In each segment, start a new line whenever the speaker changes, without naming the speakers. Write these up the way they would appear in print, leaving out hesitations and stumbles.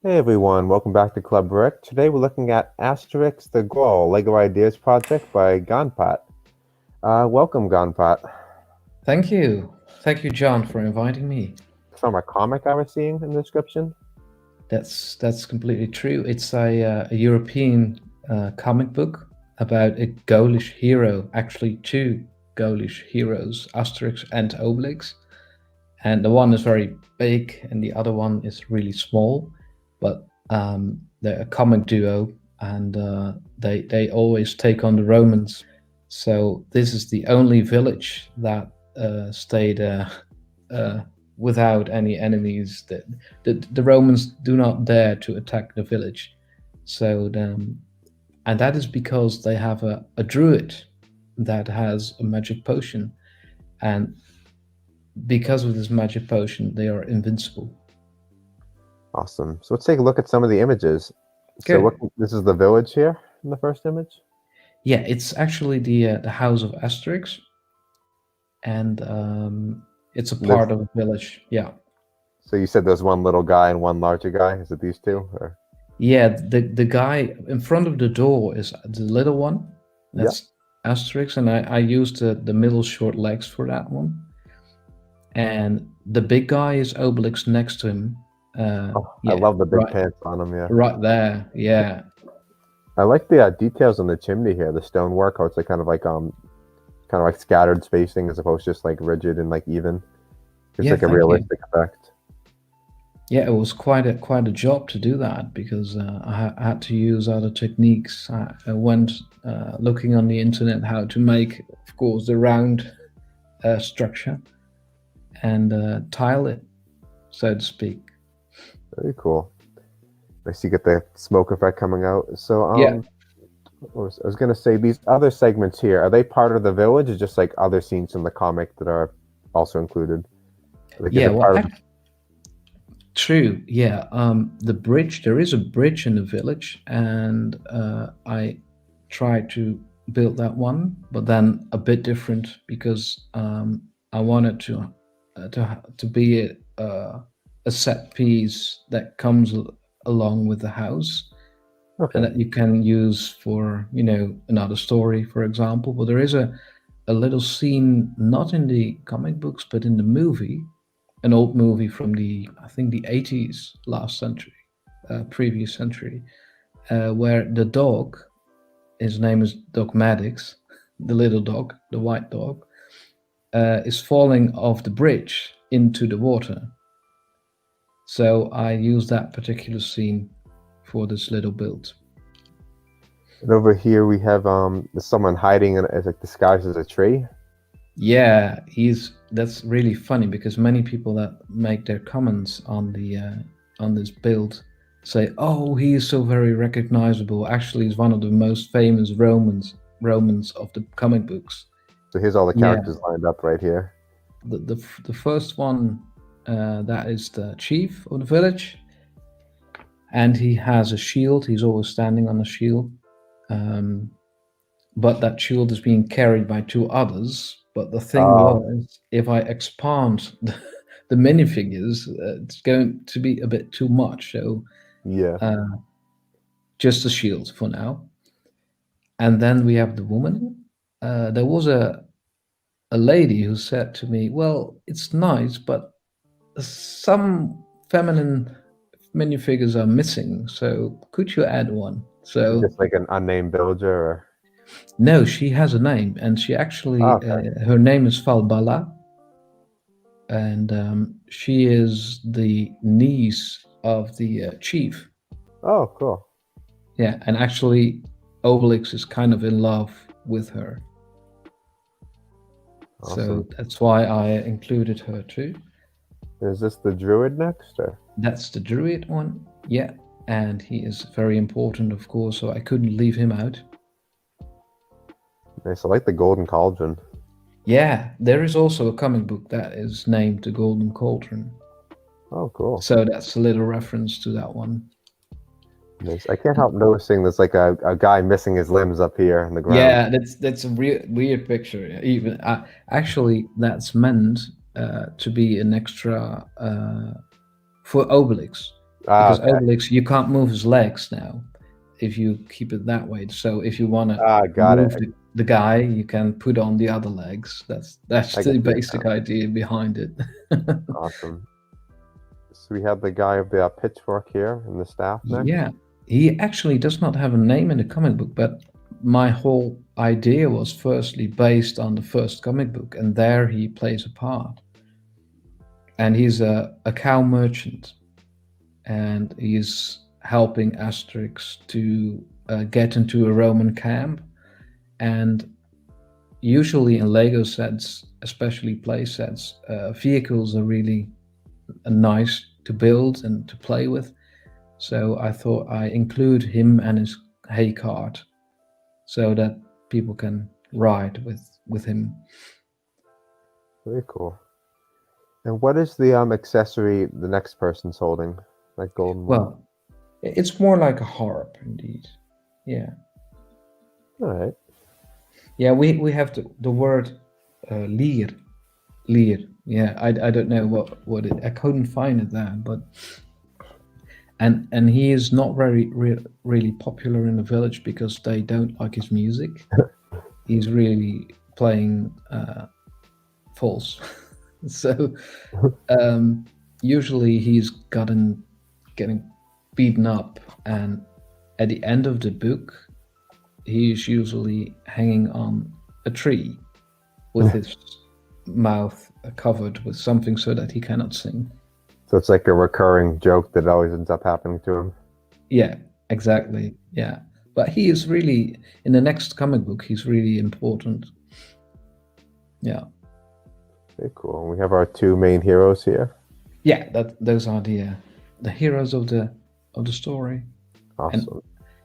Hey everyone, welcome back to Club Rick. Today we're looking at Asterix the Gaul, LEGO Ideas Project by Ganpat. Welcome, Ganpat.
Thank you, John, for inviting me.
From a comic I was seeing in the description.
That's completely true. It's a European comic book about a Gaulish hero, actually two Gaulish heroes, Asterix and Obelix, and the one is very big and the other one is really small, but they're a comic duo, and they always take on the Romans. So this is the only village that stayed uh, without any enemies. The Romans do not dare to attack the village. And that is because they have a druid that has a magic potion, and because of this magic potion, they are invincible.
Awesome. So let's take a look at some of the images. So
Good.
this is the village here in the first image.
Yeah, it's actually the house of Asterix, and it's a
This,
part of a village. Yeah.
so you said there's one little guy and one larger guy. Is it these two? Or?
Yeah, the guy in front of the door is the little one.
Yeah.
That's Asterix, and I used the middle short legs for that one. And the big guy is Obelix next to him.
Oh, I
Yeah,
love the big
right,
pants on him. Yeah.
right there. Yeah,
I like the details on the chimney here, the stonework. How it's like kind of like scattered spacing as opposed to just like rigid and like even. It's
yeah.
like a
Thank you.
realistic effect.
Yeah, it was quite a job to do that because I had to use other techniques. I went looking on the internet how to make, of course, the round structure and tile it, so to speak.
Very cool. Nice, you get the smoke effect coming out. So,
Yeah,
I was gonna say these other segments here, are they part of the village or just like other scenes from the comic that are also included? Like, is
yeah.
it
Well,
part of?
true. Yeah. The bridge. There is a bridge in the village, and I tried to build that one, but then a bit different because I wanted to be a set piece that comes along with the house, and
Okay,
that you can use for another story, for example. But there is a little scene not in the comic books but in the movie, an old movie from the, I think, the 80s, last century, previous century, where the dog, his name is Dog Maddox, the little dog, the white dog, is falling off the bridge into the water. So I use that particular scene for this little build.
and over here we have there's someone hiding in as like disguised as a tree.
Yeah, he's that's really funny because many people that make their comments on this build say, "Oh, he is so very recognizable. Actually, he's one of the most famous Romans of the comic books."
So here's all the
Yeah,
characters lined up right here.
the first one, that is the chief of the village, and he has a shield. He's always standing on a shield, um, but that shield is being carried by two others. But the thing
Um,
was, if I expand the minifigures, it's going to be a bit too much. So
yeah.
uh, just a shield for now. And then we have the woman. There was a lady who said to me, "Well, it's nice, but some feminine minifigures are missing. So could you add one?" So
Just like an unnamed villager. Or,
no, she has a name, and she
oh,
actually
okay.
her name is Falbala, and she is the niece of the chief.
Oh, cool.
Yeah, and actually, Obelix is kind of in love with her,
Awesome.
so that's why I included her too.
Is this the druid next? Or
That's the druid one, yeah, and he is very important, of course, so I couldn't leave him out.
nice. I like the golden cauldron.
Yeah, there is also a comic book that is named The Golden Cauldron,
Oh, cool.
so that's a little reference to that one.
Nice. I can't help noticing there's like a guy missing his limbs up here on the ground.
Yeah, that's a weird picture. Even actually, that's meant to be an extra for Obelix.
Ah,
because
okay.
Obelix, you can't move his legs now if you keep it that way. So if you want to
Ah, got it.
move the guy, you can put on the other legs. That's
I can
the
see it
basic
now.
idea behind it.
Awesome. So we have the guy of the pitchfork here and the staff next.
Yeah, he actually does not have a name in the comic book, but my whole idea was firstly based on the first comic book, and there he plays a part. And he's a cow merchant, and he's helping Asterix to get into a Roman camp. And usually in Lego sets, especially play sets, vehicles are really nice to build and to play with. So I thought I include him and his hay cart so that people can ride with him.
Very cool. And what is the accessory the next person's holding? That golden one.
Well, it's more like a harp, indeed. Yeah,
All right.
yeah. We have the word lier, lier. Yeah, I don't know what it. I couldn't find it there, but and he is not really popular in the village because they don't like his music. He's really playing false. So usually he's getting beaten up, and at the end of the book, he is usually hanging on a tree with his mouth covered with something so that he cannot sing.
So it's like a recurring joke that always ends up happening to him.
Yeah, exactly. Yeah, but he is really in the next comic book. He's really important. Yeah.
Very cool. And we have our two main heroes here.
Yeah, those are the heroes of the story.
Awesome.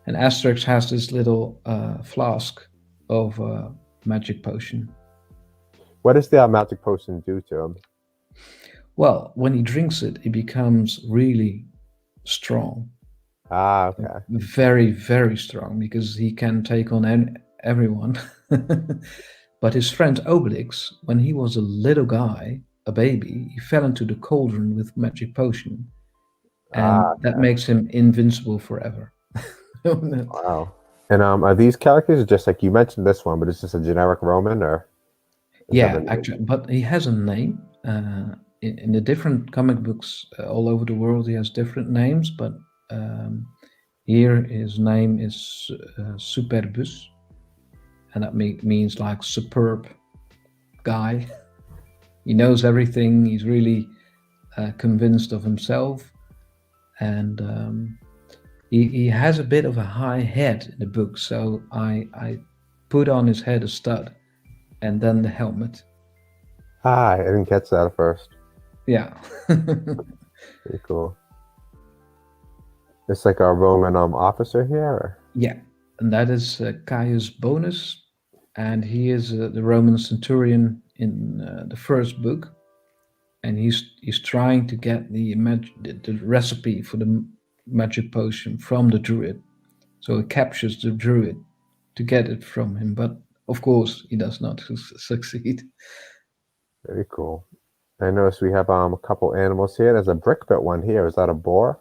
And Asterix has this little flask of magic potion.
What does the magic potion do to him?
Well, when he drinks it, he becomes really strong.
Ah, okay.
Very, very strong because he can take on everyone. But his friend Obelix, when he was a little guy, a baby, he fell into the cauldron with magic potion, and
Ah,
that
okay.
makes him invincible forever.
Wow. And are these characters just like you mentioned this one, but it's just a generic Roman, or is that
Yeah,
a name?
actually, but he has a name. In the different comic books all over the world, he has different names, but here his name is Superbus, and that means like superb guy. He knows everything. He's really convinced of himself, and he has a bit of a high head in the book. So I put on his head a stud, and then the helmet.
Ah, I didn't catch that at first.
Yeah.
Pretty cool. It's like a Roman officer here, or?
Yeah, and that is Caius Bonus, and he is the Roman centurion in the first book, and he's trying to get the recipe for the magic potion from the druid. So he captures the druid to get it from him, but of course he does not succeed.
Very cool. I noticed we have a couple animals here. There's a brick-built one here. Is that a boar?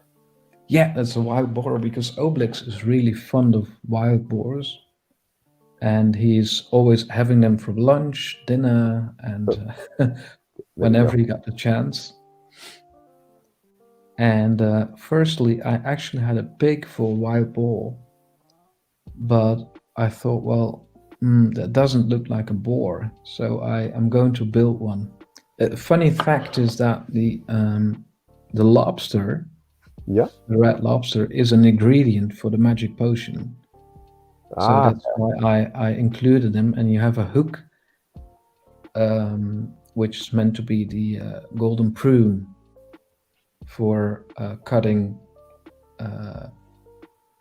Yeah, that's a wild boar because Obelix is really fond of wild boars, and he's always having them for lunch, dinner, and whenever he got the chance. And firstly, I actually had a pig for a wild boar, but I thought, well, that doesn't look like a boar, so I'm going to build one. A funny fact is that the lobster,
Yeah.
the red lobster, is an ingredient for the magic potion. So
Ah,
that's why I included him. And you have a hook, which is meant to be the golden prune for cutting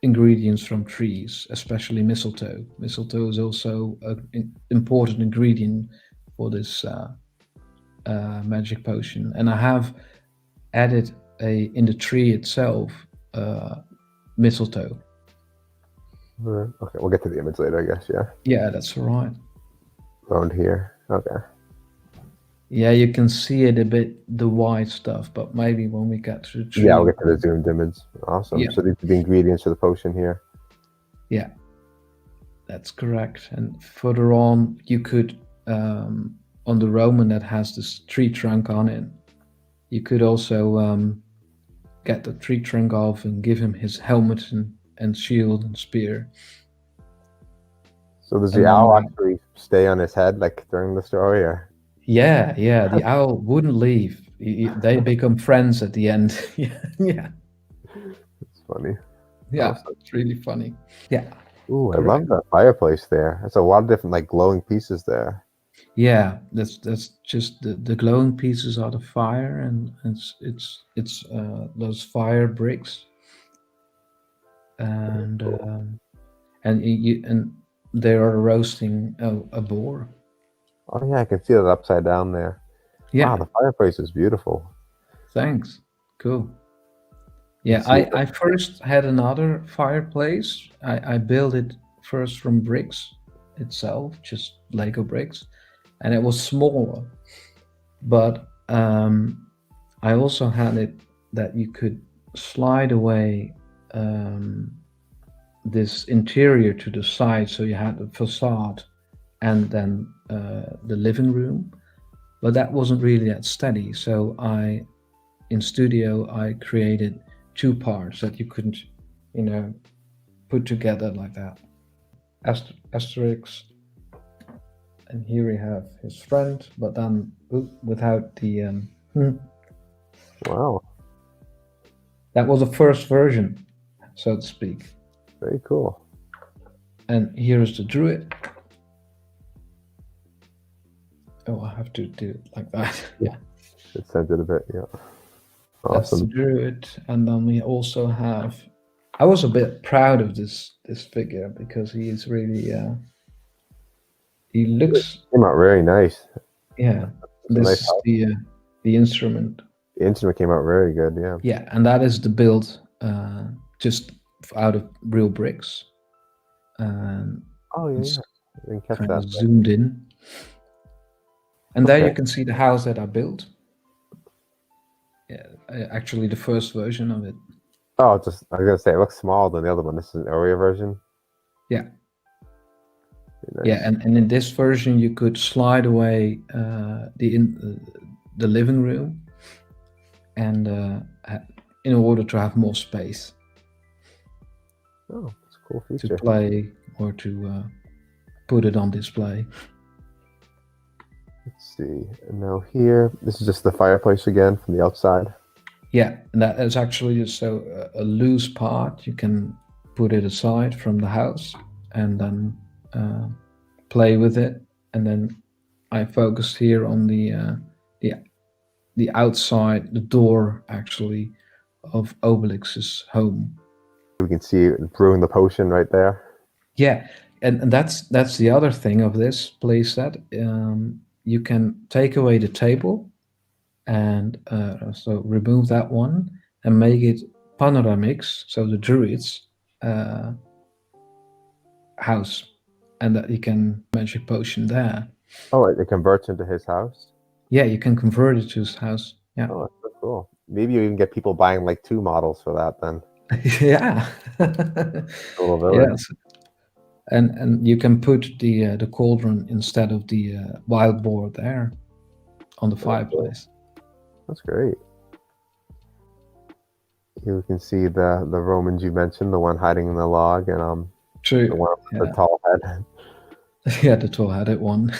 ingredients from trees, especially mistletoe. Mistletoe is also an important ingredient for this magic potion. And I have added in the tree itself mistletoe.
okay. We'll get to the image later, I guess. Yeah.
Yeah, that's all right.
Around here. Okay.
Yeah, you can see it a bit, the white stuff, but maybe when we get to the tree.
Yeah, we'll get to the zoomed image. Awesome.
Yeah.
So these are the ingredients for the potion here.
Yeah, that's correct. And further on, you could, on the Roman that has this tree trunk on it, you could also get the tree trunk off and give him his helmet and shield and spear.
So does
And
the
then,
owl actually stay on his head like during the story, or?
yeah, the owl wouldn't leave. They become friends at the end. Yeah.
It's funny.
Yeah,
Awesome.
it's really funny. Yeah.
Ooh, I
Correct.
love that fireplace there. That's a lot of different like glowing pieces there.
Yeah, that's just the glowing pieces are the fire, and it's those fire bricks, and and they are roasting a boar.
Oh yeah, I can see that upside down there.
Yeah,
Wow, the fireplace is beautiful.
thanks. Cool. Yeah,
See,
I first had another fireplace. I built it first from bricks itself, just Lego bricks, and it was smaller. But I also had it that you could slide away this interior to the side, so you had the facade and then the living room. But that wasn't really that steady, so in Studio I created two parts that you couldn't, put together like that. Asterix, and here we have his friend, but then without the
wow,
that was the first version, so to speak.
very cool.
And here is the druid. Oh, I have to do it like that. Yeah,
It sent it a bit, yeah.
that's the
Awesome.
druid. And then we also have, I was a bit proud of this figure because he is really he looks,
Came out very nice.
yeah,
It's a
this
nice
is
house.
the instrument.
The instrument came out very good, yeah.
Yeah, and that is the build just out of real bricks.
Oh yeah,
It's
yeah. I didn't catch
kind
that.
of zoomed in. And there you
Okay.
can see the house that I built. Yeah, actually the first version of it.
Oh, just I was gonna say it looks smaller than the other one. This is an earlier version.
Yeah.
Very
Yeah,
nice.
and in this version you could slide away the living room, and in order to have more space
Oh, it's a cool
to
feature.
play or to put it on display.
Let's see. And now here, this is just the fireplace again from the outside.
Yeah, and that is actually just a loose part. You can put it aside from the house and then play with it. And then I focused here on the outside, the door actually of Obelix's home.
We can see it brewing the potion right there.
Yeah, and that's the other thing of this playset. You can take away the table and so remove that one and make it Panoramix, so the druid's house, and that you can magic potion there.
Oh, it converts into his house.
Yeah, you can convert it to his house. Yeah.
Oh, that's so cool. Maybe you even get people buying like 2 models for that then.
Yeah.
A little village.
Yes. And you can put the cauldron instead of the wild boar there on the fireplace.
That's great. Here we can see the Romans you mentioned, the one hiding in the log, and
True.
the one with the tall head.
Yeah, the tall-headed one.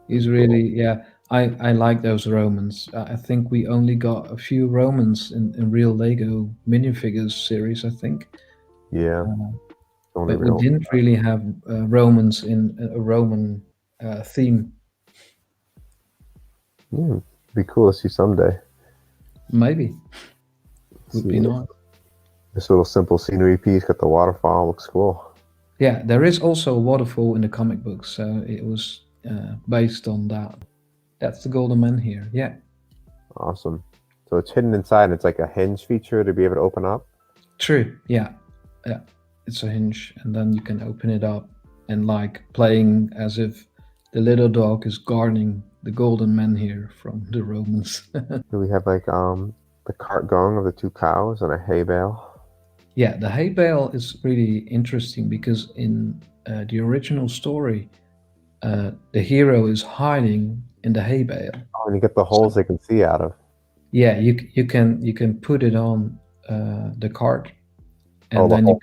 He's really, yeah. I like those Romans. I think we only got a few Romans in real Lego minifigures series, I think.
Yeah. Only
But we
real.
didn't really have Romans in a Roman theme.
Be cool to see someday.
Maybe. Would
See
be nice.
this little simple scenery piece, got the waterfall, looks cool.
Yeah, there is also a waterfall in the comic book, so it was based on that. That's the golden man here. Yeah.
Awesome. So it's hidden inside, and it's like a hinge feature to be able to open up.
True. Yeah. It's a hinge, and then you can open it up and like playing as if the little dog is guarding the golden menhir from the Romans.
Do we have like the cart going of the two cows and a hay bale?
Yeah, the hay bale is really interesting because in the original story, the hero is hiding in the hay bale.
Oh, and you get the holes they can see out of.
Yeah, you can put it on the cart, and
Oh, the
then
hole.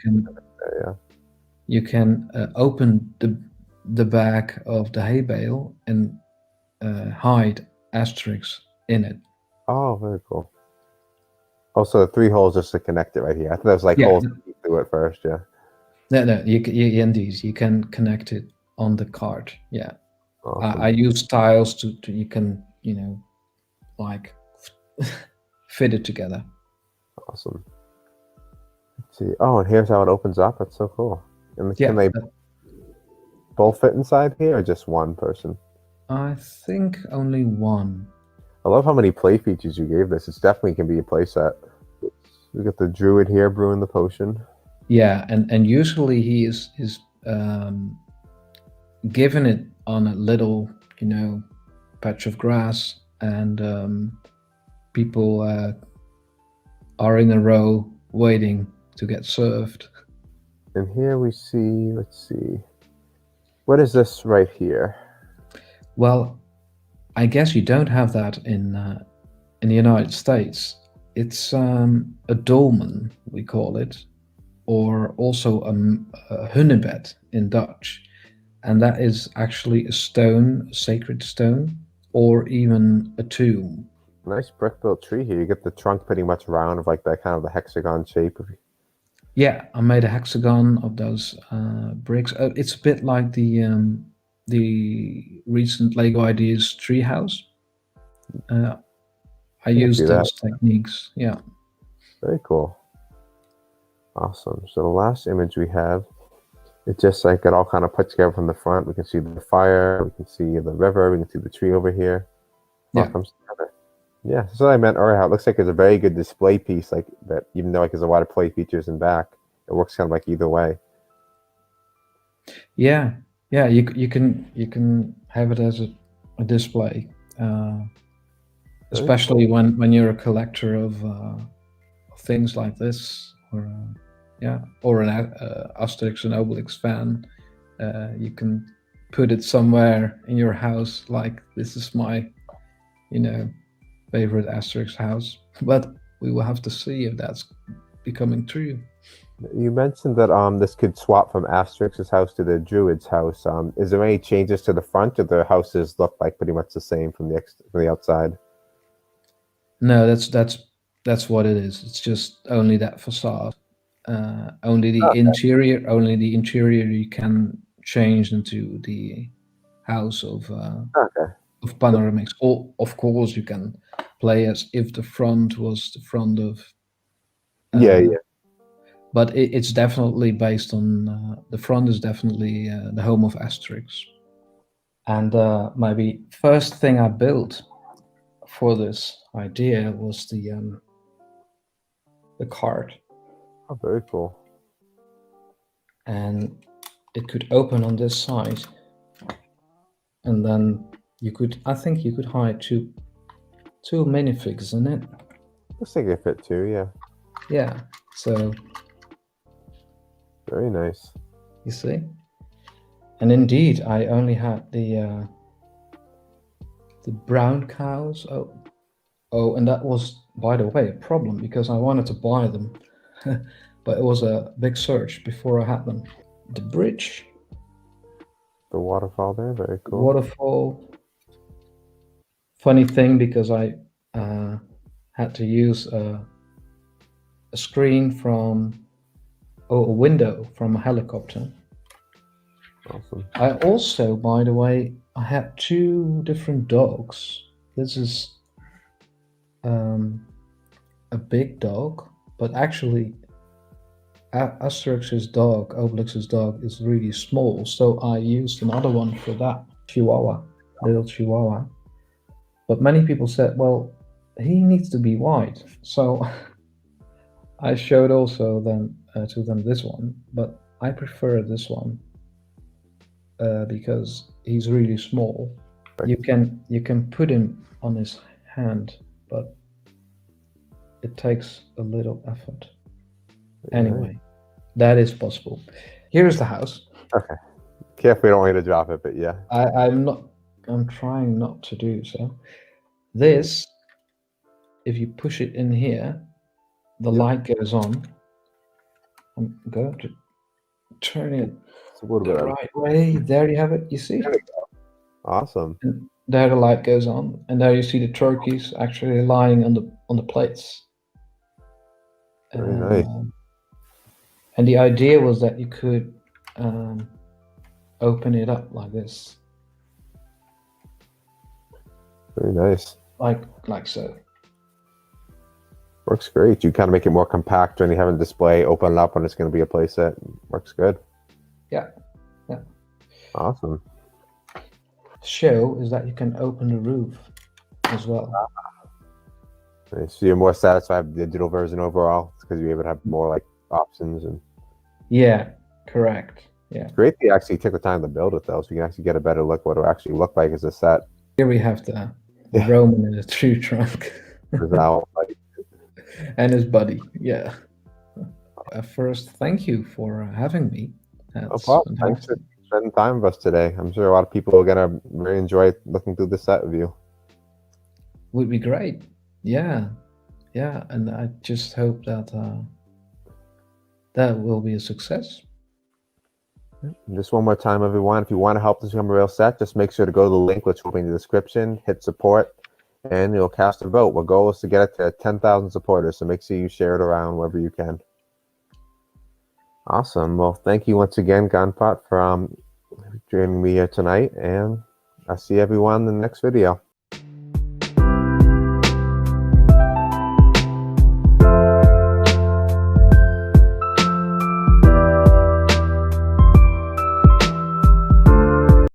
Yeah.
you can open the back of the hay bale and hide Asterix in it.
Oh, very cool. Also, the three holes just to connect it right here. I thought there was like
Yeah,
holes through it first. Yeah.
no, indeed you can connect it on the cart. Yeah,
Awesome.
I use tiles to you can like fit it together.
Awesome. Let's see. Oh, and here's how it opens up. That's so cool. And
Yeah,
can they both fit inside here, or just one person?
I think only one.
I love how many play features you gave this. It's definitely can be a play set. We got the druid here brewing the potion.
Yeah, and usually he is given it on a little patch of grass, and people are in a row waiting to get served.
And here we see, let's see, what is this right here?
Well, I guess you don't have that in the United States. It's a dolmen, we call it, or also a hunebed in Dutch, and that is actually a stone, a sacred stone, or even a tomb.
Nice brick built tree here. You get the trunk pretty much round of like that kind of the hexagon shape.
Yeah, I made a hexagon of those bricks. It's a bit like the recent LEGO Ideas treehouse. I used those techniques. Yeah.
Very cool. Awesome. So the last image we have, it's just like it all kind of put together from the front. We can see the fire, we can see the river, we can see the tree over here. All comes together. Yeah, that's what I meant earlier. How it looks like it's a very good display piece, like that. Even though like there's a lot of play features in back, it works kind of like either way.
Yeah, yeah. You can have it as a display, especially cool. when you're a collector of things like this, or or an Asterix and Obelix fan. You can put it somewhere in your house. Like, this is my, favorite Asterix house. But we will have to see if that's becoming true.
You mentioned that this could swap from Asterix's house to the Druid's house. Is there any changes to the front, or the houses look like pretty much the same from the outside?
No, that's what it is. It's just only that facade. Only the interior. Only the interior you can change into the house of Panoramix. Or of course you can play as if the front was the front of.
Yeah.
But it's definitely based on the front is definitely the home of Asterix. And maybe first thing I built for this idea was the cart.
Oh, very cool.
And it could open on this side, and then I think you could hide two minifigs in it.
Looks like it fit too, yeah.
Yeah, so
very nice.
You see? And indeed, I only had the brown cows. Oh, and that was, by the way, a problem because I wanted to buy them, but it was a big search before I had them. The bridge.
The waterfall there, very cool.
Waterfall. Funny thing, because I had to use a screen from a window from a helicopter.
Awesome.
I also, by the way, I had two different dogs. This is a big dog, but actually Asterix's dog, Obelix's dog, is really small, so I used another one for that, little Chihuahua. But many people said, well, he needs to be white, so I showed also to them this one, but I prefer this one. because he's really small. You can put him on his hand, but it takes a little effort. Anyway, that is possible. Here's the house.
Okay. Carefully, don't want you to drop it, but yeah.
I'm trying not to do so. This, if you push it in here, the light goes on. I'm going to turn it
It's a little
the
bit
right way. There you have it. You see?
There we go. Awesome.
And there the light goes on, and there you see the turkeys actually lying on the plates.
Very nice.
And the idea was that you could open it up like this,
Very nice.
like so.
Works great. You kind of make it more compact when you have a display, open it up when it's going to be a playset. Works good.
Yeah.
Awesome.
Show is that you can open the roof as well.
Nice. So you're more satisfied with the digital version overall because you're able to have more like options and.
Yeah, correct. Yeah.
Great that you actually took the time to build it though, so you can actually get a better look what it actually look like as a set.
Here we have the Roman in a tree trunk. And his buddy. Yeah. First, thank you for having me.
No problem. Thanks for spending time with us today. I'm sure a lot of people are gonna really enjoy looking through the set with you.
Would be great. Yeah, and I just hope that that will be a success.
Just one more time, everyone. If you want to help this become a real set, just make sure to go to the link which will be in the description, hit support, and you'll cast a vote. Our goal is to get it to 10,000 supporters, so make sure you share it around wherever you can. Awesome. Well, thank you once again, Ganpat, for joining me here tonight, and I'll see everyone in the next video.